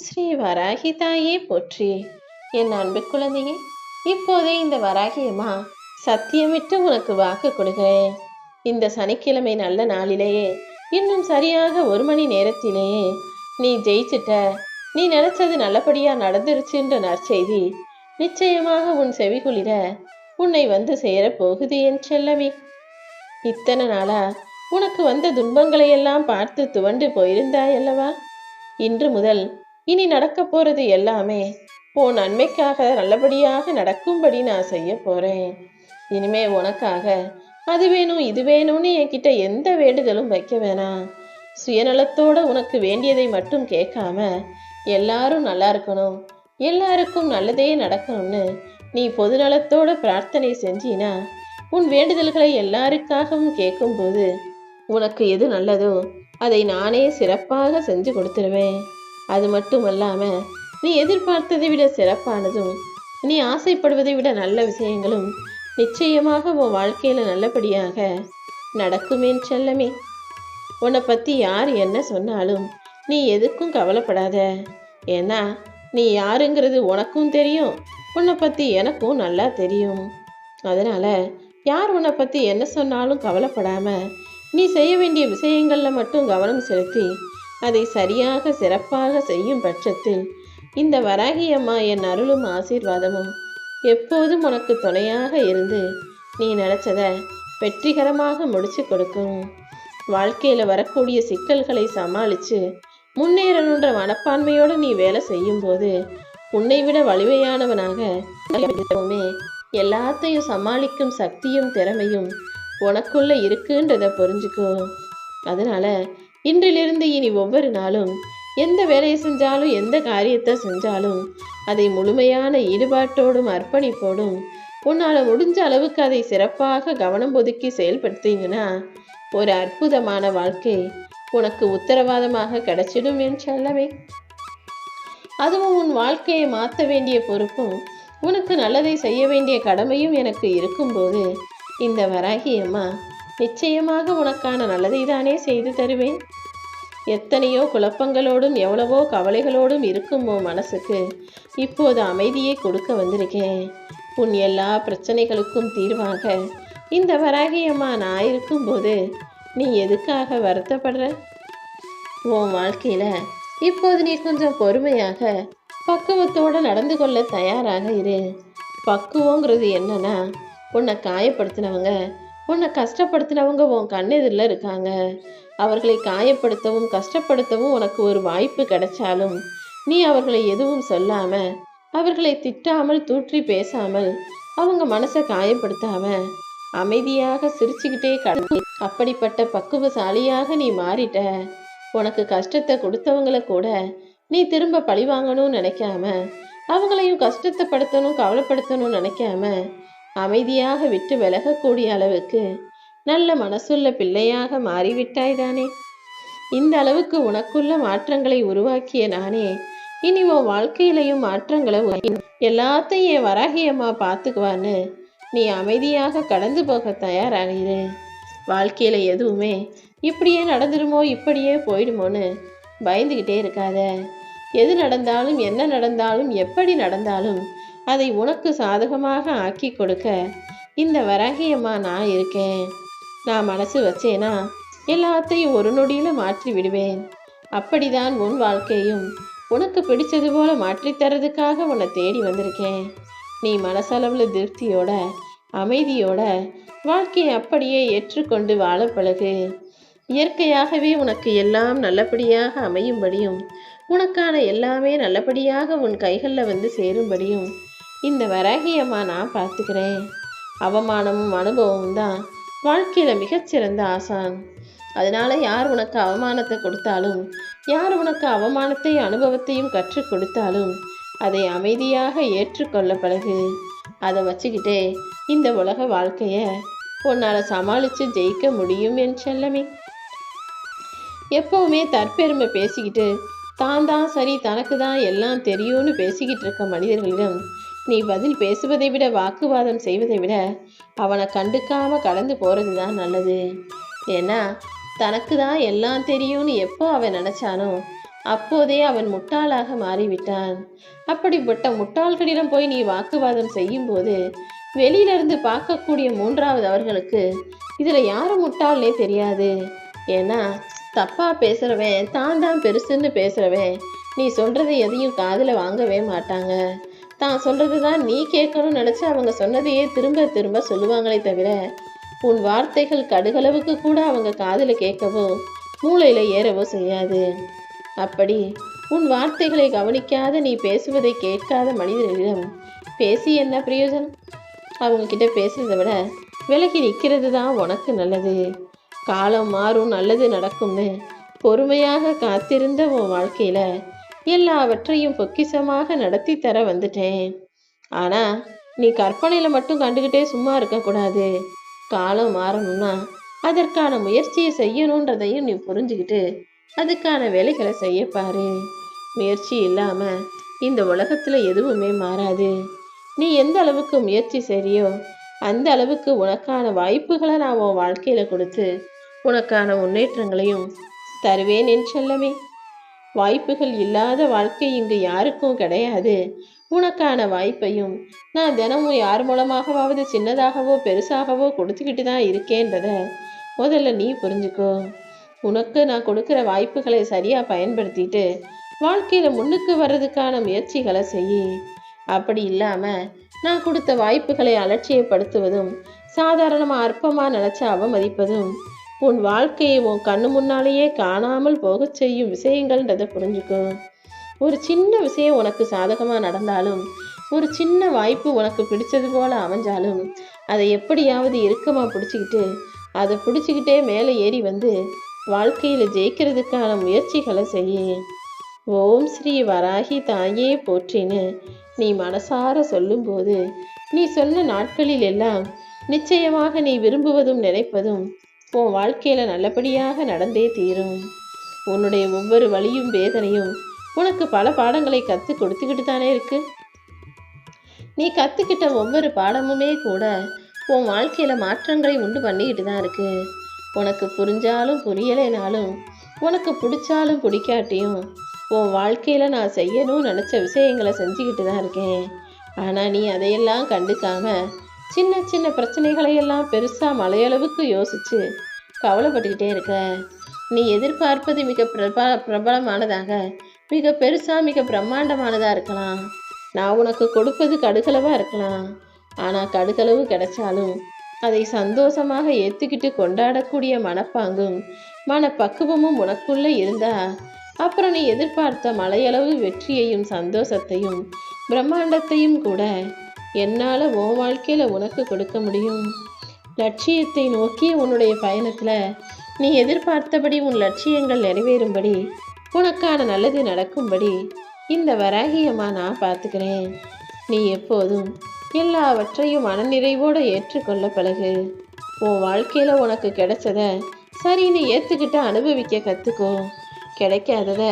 ஸ்ரீ வராகி தாயே போற்றி. என் அன்பு குழந்தையே, இப்போதே இந்த வராகி அம்மா சத்தியமிட்டு உனக்கு வாக்கு கொடுக்கிறேன். இந்த சனிக்கிழமை நல்ல நாளிலேயே இன்னும் சரியாக 1 மணி நேரத்திலேயே நீ ஜெயிச்சிட்ட, நீ நினைச்சது நல்லபடியா நடந்துருச்சுன்ற நற்செய்தி நிச்சயமாக உன் செவிகுளிர உன்னை வந்து சேரப்போகுது என் செல்லமே. இத்தனை நாளா உனக்கு வந்த துன்பங்களை எல்லாம் பார்த்து துவண்டு போயிருந்தாய் அல்லவா? இன்று முதல் இனி நடக்க போறது எல்லாமே உன் நன்மைக்காக நல்லபடியாக நடக்கும்படி நான் செய்ய போறேன். இனிமே உனக்காக அது வேணும் இது வேணும்னு என்கிட்ட எந்த வேண்டுதலும் வைக்க வேணாம். சுயநலத்தோட உனக்கு வேண்டியதை மட்டும் கேட்காம எல்லாரும் நல்லா இருக்கணும், எல்லாருக்கும் நல்லதே நடக்கணும்னு நீ பொதுநலத்தோட பிரார்த்தனை செஞ்சினா உன் வேண்டுதல்களை எல்லாருக்காகவும் கேட்கும்போது உனக்கு எது நல்லதோ அதை நானே சிறப்பாக செஞ்சு கொடுத்துருவேன். அது மட்டும் அல்லாம நீ எதிர்பார்த்ததை விட சிறப்பானதும் நீ ஆசைப்படுவதை விட நல்ல விஷயங்களும் நிச்சயமாக உன் வாழ்க்கையில நல்லபடியாக நடக்குமேன் செல்லமே. உன்னை பத்தி யார் என்ன சொன்னாலும் நீ எதுக்கும் கவலைப்படாத. ஏன்னா நீ யாருங்கிறது உனக்கும் தெரியும், உன்னை பத்தி எனக்கும் நல்லா தெரியும். அதனால யார் உன்னை பத்தி என்ன சொன்னாலும் கவலைப்படாம நீ செய்ய வேண்டிய விஷயங்கள்ல மட்டும் கவனம் செலுத்தி அதை சரியாக சிறப்பாக செய்யும் பட்சத்தில் இந்த வராகி அம்மா என் அருளும் ஆசீர்வாதமும் எப்போதும் உனக்கு துணையாக இருந்து நீ நினைச்சத வெற்றிகரமாக முடிச்சு கொடுக்கும். வாழ்க்கையில வரக்கூடிய சிக்கல்களை சமாளிச்சு முன்னேறணுன்ற மனப்பான்மையோட நீ வேலை செய்யும் போது உன்னை விட வலிமையானவனாக எல்லாத்தையும் சமாளிக்கும் சக்தியும் திறமையும் உனக்குள்ள இருக்குன்றத புரிஞ்சுக்கோ. அதனால இன்றிலிருந்து இனி ஒவ்வொரு நாளும் எந்த வேலையை செஞ்சாலும் எந்த காரியத்தை செஞ்சாலும் அதை முழுமையான ஈடுபாட்டோடும் அர்ப்பணிப்போடும் உன்னால் முடிஞ்ச அளவுக்கு அதை சிறப்பாக கவனம் ஒதுக்கி செயல்படுத்தீங்கன்னா ஒரு அற்புதமான வாழ்க்கை உனக்கு உத்தரவாதமாக கிடைச்சிடும் என் செல்லமே. அதுவும் உன் வாழ்க்கையை மாற்ற வேண்டிய பொறுப்பும் உனக்கு நல்லதை செய்ய வேண்டிய கடமையும் எனக்கு இருக்கும்போது இந்த வராகி அம்மா நிச்சயமாக உனக்கான நல்லதை தானே செய்து தருவேன். எத்தனையோ குழப்பங்களோடும் எவ்வளவோ கவலைகளோடும் இருக்கும் உன் மனசுக்கு இப்போது அமைதியை கொடுக்க வந்திருக்கேன். உன் எல்லா பிரச்சனைகளுக்கும் தீர்வாக இந்த வராகி அம்மா நான் இருக்கும்போது நீ எதுக்காக வருத்தப்படுற? உன் வாழ்க்கையில இப்போது நீ கொஞ்சம் பொறுமையாக பக்குவத்தோடு நடந்து கொள்ள தயாராக இரு. பக்குவங்கிறது என்னன்னா, உன்னை காயப்படுத்தினவங்க உன்னை கஷ்டப்படுத்தினவங்க உன் கண்ணெதிரில் இருக்காங்க. அவர்களை காயப்படுத்தவும் கஷ்டப்படுத்தவும் உனக்கு ஒரு வாய்ப்பு கிடைச்சாலும் நீ அவர்களை எதுவும் சொல்லாம, அவர்களை திட்டாமல் தூற்றி பேசாமல், அவங்க மனசை காயப்படுத்தாம அமைதியாக சிரிச்சுக்கிட்டே கடந்து அப்படிப்பட்ட பக்குவசாலியாக நீ மாறிட்ட. உனக்கு கஷ்டத்தை கொடுத்தவங்களை கூட நீ திரும்ப பழி வாங்கணும்னு நினைக்காம, அவங்களையும் கஷ்டத்தைப்படுத்தணும் கவலைப்படுத்தணும்னு நினைக்காம அமைதியாக விட்டு விலகக்கூடிய அளவுக்கு நல்ல மனசுள்ள பிள்ளையாக மாறிவிட்டாய் தானே. இந்த அளவுக்கு உனக்குள்ள மாற்றங்களை உருவாக்கிய நானே இனி உன் வாழ்க்கையிலையும் மாற்றங்களை எல்லாத்தையும் என் வராகி அம்மா பார்த்துக்குவான்னு நீ அமைதியாக கடந்து போக தயாராகிரு. வாழ்க்கையில எதுவுமே இப்படியே நடந்துருமோ இப்படியே போயிடுமோன்னு பயந்துகிட்டே இருக்காத. எது நடந்தாலும் என்ன நடந்தாலும் எப்படி நடந்தாலும் அதை உனக்கு சாதகமாக ஆக்கி கொடுக்க இந்த வராகி அம்மா நான் இருக்கேன். நான் மனசு வச்சேனா எல்லாத்தையும் ஒரு நொடியில மாற்றி விடுவேன். அப்படிதான் உன் வாழ்க்கையும் உனக்கு பிடிச்சது போல மாற்றித்தரதுக்காக உன்னை தேடி வந்திருக்கேன். நீ மனசளவுல திருப்தியோட அமைதியோட வாழ்க்கையை அப்படியே ஏற்றுக்கொண்டு வாழ பழகு. இயற்கையாகவே உனக்கு எல்லாம் நல்லபடியாக அமையும்படியும் உனக்கான எல்லாமே நல்லபடியாக உன் கைகளில் வந்து சேரும்படியும் இந்த வராகி அம்மா நான் பார்த்துக்கிறேன். அவமானமும் அனுபவமும் தான் வாழ்க்கையில் மிகச்சிறந்த ஆசான். அதனால யார் உனக்கு அவமானத்தை கொடுத்தாலும், யார் உனக்கு அவமானத்தை அனுபவத்தையும் கற்றுக் கொடுத்தாலும் அதை அமைதியாக ஏற்றுக்கொள்ள பழகு. அதை வச்சுக்கிட்டே இந்த உலக வாழ்க்கையை உன்னால் சமாளித்து ஜெயிக்க முடியும் என் செல்லமே. எப்பவுமே தற்பெருமை பேசிக்கிட்டு தான் தான் சரி தனக்கு தான் எல்லாம் தெரியும்னு பேசிக்கிட்டு இருக்க மனிதர்களிடம் நீ பதில் பேசுவதை விட வாக்குவாதம் செய்வதை விட அவனை கண்டுக்காம கடந்து போறது தான் நல்லது. ஏன்னா தனக்கு தான் எல்லாம் தெரியும்னு எப்போ அவன் நினைச்சானோ அப்போதே அவன் முட்டாளாக மாறிவிட்டான். அப்படிப்பட்ட முட்டாள்களிடம் போய் நீ வாக்குவாதம் செய்யும்போது வெளியிலிருந்து பார்க்கக்கூடிய மூன்றாவது அவர்களுக்கு இதுல யாரு முட்டாள்னே தெரியாது. ஏன்னா தப்பா பேசுறவன் தான் தான் பெருசுன்னு பேசுறவன் நீ சொல்றது எதையும் காதுல வாங்கவே மாட்டாங்க. தான் சொல்றது தான் நீ கேட்கணும்னு நினைச்சு அவங்க சொன்னதையே திரும்ப திரும்ப சொல்லுவாங்களே தவிர உன் வார்த்தைகள் கடுகளவுக்கு கூட அவங்க காதுல கேட்கவோ மூளையில ஏறவோ செய்யாது. அப்படி உன் வார்த்தைகளை கவனிக்காத நீ பேசுவதை கேட்காத மனிதர்களிடம் பேசி என்ன பிரயோஜனம்? அவங்க கிட்ட பேசுறதை விட விலகி நிற்கிறது தான் உனக்கு நல்லது. காலம் மாறும், நல்லது நடக்கும்னு பொறுமையாக காத்திருந்த உன் வாழ்க்கையில எல்லாவற்றையும் பொக்கிஷமாக நடத்தி தர வந்துட்டேன். ஆனா நீ கற்பனையில மட்டும் கண்டுகிட்டே சும்மா இருக்கக்கூடாது. காலம் மாறணும்னா அதற்கான முயற்சியை செய்யணுன்றதையும் நீ புரிஞ்சுக்கிட்டு அதுக்கான வேலைகளை செய்ய பாரு. முயற்சி இல்லாம இந்த உலகத்துல எதுவுமே மாறாது. நீ எந்த அளவுக்கு முயற்சி செய்றியோ அந்த அளவுக்கு உனக்கான வாய்ப்புகளை நான் உன் வாழ்க்கையில கொடுத்து உனக்கான முன்னேற்றங்களையும் தருவேன் என் செல்லமே. வாய்ப்புகள் இல்லாத வாழ்க்கை இங்கு யாருக்கும் கிடையாது. உனக்கான வாய்ப்பையும் நான் தினமும் யார் மூலமாகவாவது சின்னதாகவோ பெருசாகவோ கொடுத்துக்கிட்டு தான் இருக்கேன்றத முதல்ல நீ புரிஞ்சுக்கோ. உனக்கு நான் கொடுக்குற வாய்ப்புகளை சரியா பயன்படுத்திட்டு வாழ்க்கையில முன்னுக்கு வர்றதுக்கான முயற்சிகளை செய். அப்படி இல்லாம நான் கொடுத்த வாய்ப்புகளை அலட்சியப்படுத்துவதும் சாதாரணமா அற்பமா நினைச்ச அவமதிப்பதும் உன் வாழ்க்கையை உன் கண்ணு முன்னாலேயே காணாமல் போக செய்யும் விஷயங்கள்ன்றதை புரிஞ்சுக்கோ. ஒரு சின்ன விஷயம் உனக்கு சாதகமா நடந்தாலும் ஒரு சின்ன வாய்ப்பு உனக்கு பிடிச்சது போல அமைஞ்சாலும் அதை எப்படியாவது இறுக்கமா பிடிச்சிக்கிட்டே மேலே ஏறி வந்து வாழ்க்கையில ஜெயிக்கிறதுக்கான முயற்சிகளை செய்ய. ஓம் ஸ்ரீ வராகி தாயே போற்றின்னு நீ மனசார சொல்லும்போது நீ சொன்ன நாட்களில் எல்லாம் நிச்சயமாக நீ விரும்புவதும் நினைப்பதும் உன் வாழ்க்கையில நல்லபடியாக நடந்தே தீரும். உன்னுடைய ஒவ்வொரு வலியும் வேதனையும் உனக்கு பல பாடங்களை கற்றுக் கொடுத்துக்கிட்டு தானே இருக்கு. நீ கற்றுக்கிட்ட ஒவ்வொரு பாடமுமே கூட உன் வாழ்க்கையில மாற்றங்களை உண்டு பண்ணிக்கிட்டு தான் இருக்கு. உனக்கு புரிஞ்சாலும் புரியலைனாலும் உனக்கு பிடிச்சாலும் பிடிக்காட்டியும் உன் வாழ்க்கையில நான் செய்யணும்னு நினச்ச விஷயங்களை செஞ்சுக்கிட்டு தான் இருக்கேன். ஆனால் நீ அதையெல்லாம் கண்டுக்காம சின்ன சின்ன பிரச்சனைகளையெல்லாம் பெருசா மலையளவுக்கு யோசிச்சு கவலைப்பட்டுக்கிட்டே இருக்க. நீ எதிர்பார்ப்பது மிக பிரபலமானதாக மிக பெருசா மிக பிரம்மாண்டமானதா இருக்கலாம். நான் உனக்கு கொடுப்பது கடுகளவா இருக்கலாம். ஆனா கடுகளவு கிடைச்சாலும் அதை சந்தோஷமாக ஏத்துக்கிட்டு கொண்டாடக்கூடிய மனப்பாங்கும் மனப்பக்குவமும் உனக்குள்ள இருந்தா அப்புறம் நீ எதிர்பார்த்த மலையளவு வெற்றியையும் சந்தோஷத்தையும் பிரம்மாண்டத்தையும் கூட என்னால உன் வாழ்க்கையில உனக்கு கொடுக்க முடியும். லட்சியத்தை நோக்கி உன்னுடைய பயணத்துல நீ எதிர்பார்த்தபடி உன் லட்சியங்கள் நிறைவேறும்படி உனக்கான நல்லது நடக்கும்படி இந்த வராகியம்மா நான் பார்த்துக்கிறேன். நீ எப்போதும் எல்லாவற்றையும் மனநிறைவோடு ஏற்றுக்கொள்ள பழகு. உன் வாழ்க்கையில உனக்கு கிடைச்சத சரின்னு ஏத்துக்கிட்டு அனுபவிக்க கத்துக்கோ. கிடைக்காதத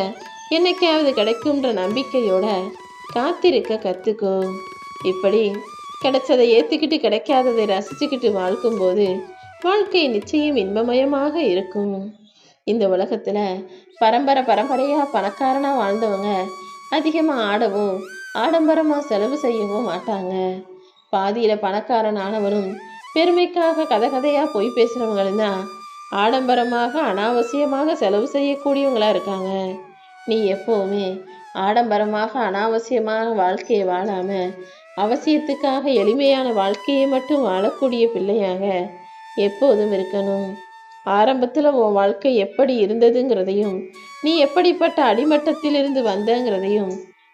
என்னைக்காவது கிடைக்கும்ன்ற நம்பிக்கையோட காத்திருக்க கத்துக்கோ. இப்படி கிடைச்சதை ஏத்துக்கிட்டு கிடைக்காததை ரசிச்சுக்கிட்டு வாழ்க்கும்போது வாழ்க்கை நிச்சயம் இன்பமயமாக இருக்கும். இந்த உலகத்துல பரம்பரையா பணக்காரனா வாழ்ந்தவங்க அதிகமா ஆடவும் ஆடம்பரமா செலவு செய்யவும் மாட்டாங்க. பாதியில பணக்காரன் ஆனவனும் பெருமைக்காக கதையா பொய் பேசுறவங்களும் தான் ஆடம்பரமாக அனாவசியமாக செலவு செய்யக்கூடியவங்களா இருக்காங்க. நீ எப்பவுமே ஆடம்பரமாக அனாவசியமான வாழ்க்கையை வாழாம அவசியத்துக்காக எளிமையான வாழ்க்கையை மட்டும் வாழக்கூடிய பிள்ளையாக எப்போதும் இருக்கணும். ஆரம்பத்துல உன் வாழ்க்கை எப்படி இருந்ததுங்கிறதையும் நீ எப்படிப்பட்ட அடிமட்டத்திலிருந்து வந்தங்கிறதையும்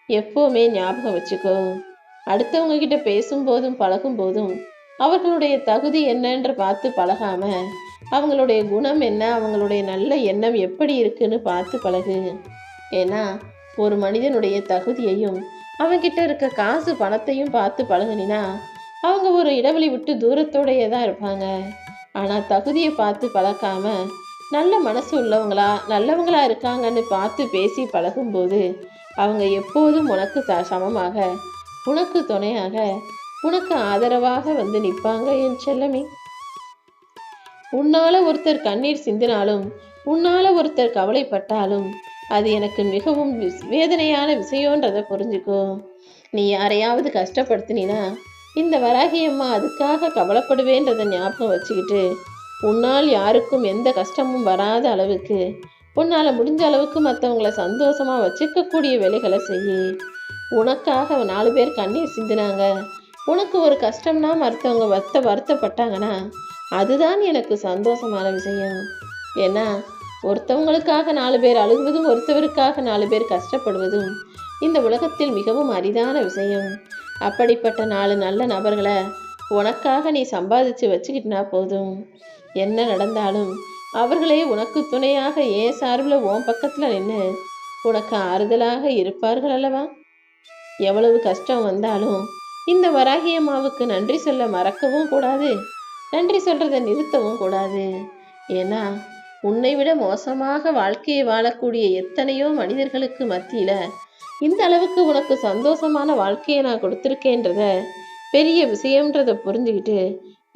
எப்பவுமே ஞாபகம் வச்சுக்கோ. அடுத்தவங்க கிட்ட பேசும்போதும் பழகும் போதும் அவர்களுடைய தகுதி என்னன்ற பார்த்து பழகாம அவங்களுடைய குணம் என்ன, அவங்களுடைய நல்ல எண்ணம் எப்படி இருக்குன்னு பார்த்து பழகு. ஏன்னா ஒரு மனிதனுடைய தகுதியையும் அவங்கிட்ட இருக்க காசு பணத்தையும் பார்த்து பழகுனினா அவங்க ஒரு இடைவெளி விட்டு தூரத்தோடையே தான் இருப்பாங்க. ஆனால் தகுதியை பார்த்து பழக்காம நல்ல மனசு உள்ளவங்களா நல்லவங்களா இருக்காங்கன்னு பார்த்து பேசி பழகும்போது அவங்க எப்போதும் உனக்கு சமமாக உனக்கு துணையாக உனக்கு ஆதரவாக வந்து நிற்பாங்க என் செல்லமே. உன்னால ஒருத்தர் கண்ணீர் சிந்தினாலும் உன்னால ஒருத்தர் கவலைப்பட்டாலும் அது எனக்கு மிகவும் வேதனையான விஷயன்றதை புரிஞ்சுக்கோ. நீ யாரையாவது கஷ்டப்படுத்தினா இந்த வராகி அம்மா அதுக்காக கவலைப்படுவேன்றதை ஞாபகம் வச்சுக்கிட்டு உன்னால் யாருக்கும் எந்த கஷ்டமும் வராத அளவுக்கு உன்னால் முடிஞ்ச அளவுக்கு மற்றவங்களை சந்தோஷமாக வச்சுக்கக்கூடிய வேலைகளை செய்ய. உனக்காக 4 பேர் கண்ணீர் சிந்தினாங்க, உனக்கு ஒரு கஷ்டம்னா மற்றவங்க வருத்தப்பட்டாங்கன்னா அதுதான் எனக்கு சந்தோஷமான விஷயம். ஏன்னா ஒருத்தவங்களுக்காக 4 பேர் அழுகுவதும் ஒருத்தவருக்காக 4 பேர் கஷ்டப்படுவதும் இந்த உலகத்தில் மிகவும் அரிதான விஷயம். அப்படிப்பட்ட 4 நல்ல நபர்களை உனக்காக நீ சம்பாதிச்சு வச்சுக்கிட்டா போதும். என்ன நடந்தாலும் அவர்களே உனக்கு துணையாக ஏன் சார்பில் உன் பக்கத்தில் நின்று உனக்கு ஆறுதலாக இருப்பார்கள் அல்லவா? எவ்வளவு கஷ்டம் வந்தாலும் இந்த வராகி அம்மாவுக்கு நன்றி சொல்ல மறக்கவும் கூடாது, நன்றி சொல்றதை நிறுத்தவும் கூடாது. ஏன்னா உன்னை விட மோசமாக வாழ்க்கையை வாழக்கூடிய எத்தனையோ மனிதர்களுக்கு மத்தியில இந்த அளவுக்கு உனக்கு சந்தோஷமான வாழ்க்கையை நான் கொடுத்துருக்கேன்றத பெரிய விஷயம்ன்றதை புரிஞ்சுக்கிட்டு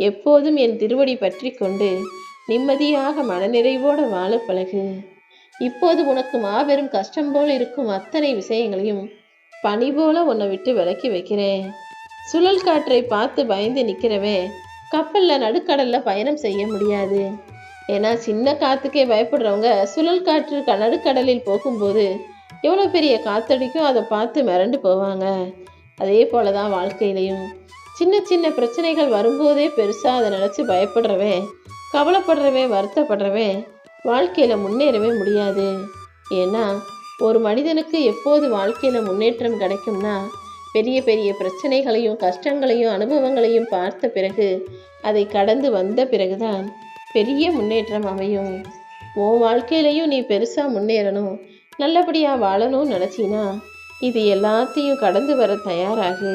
எப்போதும் என் திருவடி பற்றி கொண்டு நிம்மதியாக மனநிறைவோடு வாழ பழகு. இப்போது உனக்கு மாபெரும் கஷ்டம் போல் இருக்கும் அத்தனை விஷயங்களையும் பனி போல உன்னை விட்டு விலக்கி வைக்கிறேன். சுழல் காற்றை பார்த்து பயந்து நிற்கிறவே கப்பல்ல நடுக்கடல்ல பயணம் செய்ய முடியாது. ஏன்னா சின்ன காத்துக்கே பயப்படுறவங்க சுழல் காற்று நடுக்கடலில் போகும்போது எவ்வளோ பெரிய காத்தடிக்கும் அதை பார்த்து மிரண்டு போவாங்க. அதே போலதான் வாழ்க்கையிலையும் சின்ன சின்ன பிரச்சனைகள் வரும்போதே பெருசாக அதை நினச்சி பயப்படுறவன், கவலைப்படுறவன், வருத்தப்படுறவன் வாழ்க்கையில் முன்னேறவே முடியாது. ஏன்னா ஒரு மனிதனுக்கு எப்போது வாழ்க்கையில் முன்னேற்றம் கிடைக்கும்னா பெரிய பெரிய பிரச்சனைகளையும் கஷ்டங்களையும் அனுபவங்களையும் பார்த்த பிறகு அதை கடந்து வந்த பிறகுதான் பெரிய முன்னேற்றம் அமையும். உன் வாழ்க்கையிலையும் நீ பெருசாக முன்னேறணும், நல்லபடியாக வாழணும்னு நினச்சினா இது எல்லாத்தையும் கடந்து வர தயாராகு.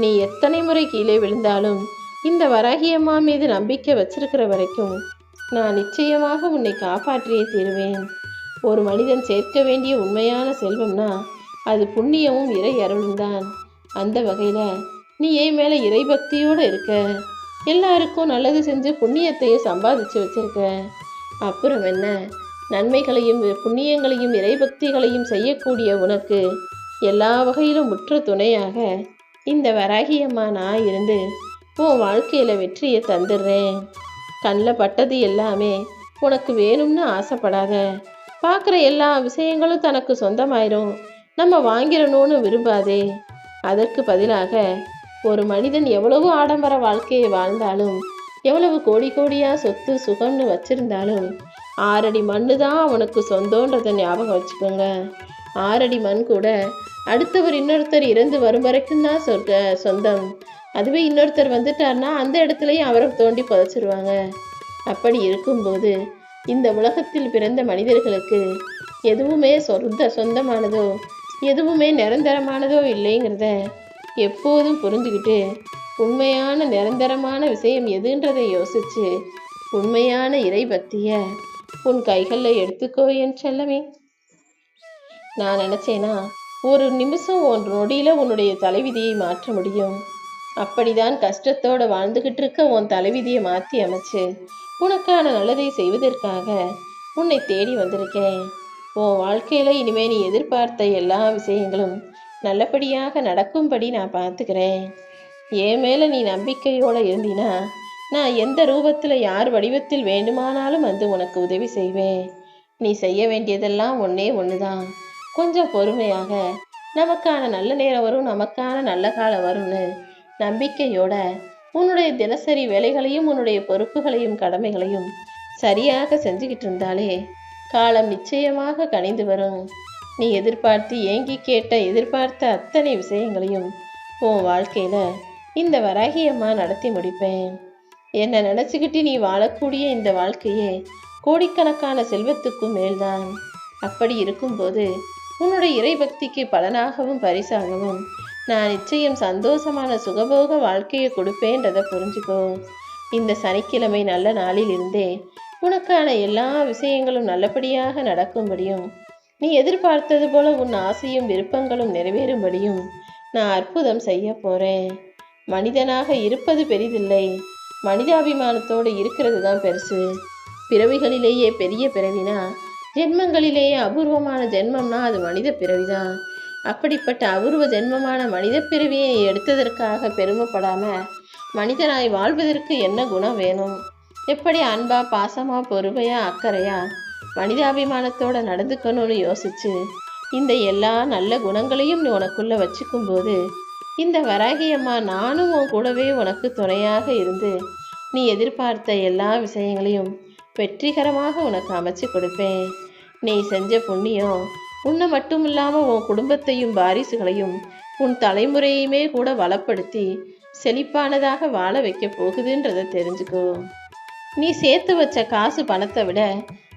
நீ எத்தனை முறை கீழே விழுந்தாலும் இந்த வராகி அம்மா மீது நம்பிக்கை வச்சிருக்கிற வரைக்கும் நான் நிச்சயமாக உன்னை காப்பாற்றியே தீருவேன். ஒரு மனிதன் சேர்க்க வேண்டிய உண்மையான செல்வம்னா அது புண்ணியமும் இறை அருளும் தான். அந்த வகையில் நீ என் மேலே இறை பக்தியோடு இருக்க, எல்லாருக்கும் நல்லது செஞ்சு புண்ணியத்தையும் சம்பாதிச்சு வச்சிருக்க. அப்புறம் என்ன, நன்மைகளையும் புண்ணியங்களையும் இறைபக்திகளையும் செய்யக்கூடிய உனக்கு எல்லா வகையிலும் முற்ற துணையாக இந்த வராகி அம்மா நான் இருந்து உன் வாழ்க்கையில் வெற்றியை தந்துடுறேன். கண்ணில் பட்டது எல்லாமே உனக்கு வேணும்னு ஆசைப்படாத. பார்க்குற எல்லா விஷயங்களும் தனக்கு சொந்தமாயிரும், நம்ம வாங்கிடணும்னு விரும்பாதே. அதற்கு பதிலாக ஒரு மனிதன் எவ்வளவு ஆடம்பர வாழ்க்கையை வாழ்ந்தாலும் எவ்வளவு கோடி கோடியாக சொத்து சுகம்னு வச்சிருந்தாலும் 6 அடி மண்ணு தான் அவனுக்கு சொந்தன்றதை ஞாபகம் வச்சுக்கோங்க. 6 அடி மண் கூட அடுத்தவர் இன்னொருத்தர் இறந்து வரும் வரைக்கும் தான் சொந்தம். அதுவே இன்னொருத்தர் வந்துட்டார்னா அந்த இடத்துலையும் அவரை தோண்டி புதைச்சிருவாங்க. அப்படி இருக்கும்போது இந்த உலகத்தில் பிறந்த மனிதர்களுக்கு எதுவுமே சொந்தமானதோ எதுவுமே நிரந்தரமானதோ இல்லைங்கிறத எப்போதும் புரிஞ்சுக்கிட்டு உண்மையான நிரந்தரமான விஷயம் எதுன்றதை யோசிச்சு உண்மையான இறை பக்தியை உன் கைகளில் எடுத்துக்கோ என் செல்லமே. நான் நினச்சேனா ஒரு நிமிஷம் ஒரு நொடியில் உன்னுடைய தலைவிதியை மாற்ற முடியும். அப்படிதான் கஷ்டத்தோடு வாழ்ந்துக்கிட்டு இருக்க உன் தலைவிதியை மாற்றி அமைச்சு உனக்கான நல்லதை செய்வதற்காக உன்னை தேடி வந்திருக்கேன். உன் வாழ்க்கையில் இனிமேல் நீ எதிர்பார்த்த எல்லா விஷயங்களும் நல்லபடியாக நடக்கும்படி நான் பார்த்துக்கிறேன். என் மேலே நீ நம்பிக்கையோடு இருந்தினா நான் எந்த ரூபத்தில் யார் வடிவத்தில் வேண்டுமானாலும் வந்து உனக்கு உதவி செய்வேன். நீ செய்ய வேண்டியதெல்லாம் ஒன்று தான். கொஞ்சம் பொறுமையாக நமக்கான நல்ல நேரம் வரும், நமக்கான நல்ல காலம் வரும்னு நம்பிக்கையோட உன்னுடைய தினசரி வேலைகளையும் உன்னுடைய பொறுப்புகளையும் கடமைகளையும் சரியாக செஞ்சுக்கிட்டு இருந்தாலே காலம் நிச்சயமாக கனிந்து வரும். நீ எதிர்பார்த்து ஏங்கி எதிர்பார்த்த அத்தனை விஷயங்களையும் உன் வாழ்க்கையில் இந்த வராகி அம்மா நடத்தி முடிப்பேன். என்னை நினச்சிக்கிட்டு நீ வாழக்கூடிய இந்த வாழ்க்கையே கோடிக்கணக்கான செல்வத்துக்கும் மேல்தான். அப்படி இருக்கும்போது உன்னுடைய இறை பக்திக்கு பலனாகவும் பரிசாகவும் நான் நிச்சயம் சந்தோஷமான சுகபோக வாழ்க்கையை கொடுப்பேன்றதை புரிஞ்சுக்கோ. இந்த சனிக்கிழமை நல்ல நாளில் இருந்தே உனக்கான எல்லா விஷயங்களும் நல்லபடியாக நடக்கும்படியும் நீ எதிர்பார்த்தது போல உன் ஆசையும் விருப்பங்களும் நிறைவேறும்படியும் நான் அற்புதம் செய்ய போறேன். மனிதனாக இருப்பது பெரிதில்லை, மனிதாபிமானத்தோடு இருக்கிறது தான் பெருசு. பிறவிகளிலேயே பெரிய பிறவினா ஜென்மங்களிலேயே அபூர்வமான ஜென்மம்னா அது மனித பிறவிதான். அப்படிப்பட்ட அபூர்வ ஜென்மமான மனித பிறவியை நீ எடுத்ததற்காக பெருமைப்படாம மனிதனாய் வாழ்வதற்கு என்ன குணம் வேணும்? எப்படி அன்பா, பாசமா, பொறுமையா, அக்கறையா, மனிதாபிமானத்தோட நடந்துக்கணும்னு யோசிச்சு இந்த எல்லா நல்ல குணங்களையும் நீ உனக்குள்ள வச்சுக்கும் போது இந்த வராகியம்மா நானும் உன் கூடவே உனக்கு துணையாக இருந்து நீ எதிர்பார்த்த எல்லா விஷயங்களையும் வெற்றிகரமாக உனக்கு அமைச்சு கொடுப்பேன். நீ செஞ்ச புண்ணியம் உன்னை மட்டும் இல்லாமல் உன் குடும்பத்தையும் வாரிசுகளையும் உன் தலைமுறையுமே கூட வளப்படுத்தி செழிப்பானதாக வாழ வைக்க போகுதுன்றதை தெரிஞ்சுக்கோ. நீ சேர்த்து வச்ச காசு பணத்தை விட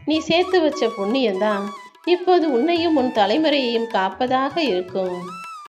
நீ சேர்த்து வச்ச புண்ணியம்தான் இப்போது உன்னையும் உன் தலைமுறையையும் காப்பதாக இருக்கும்.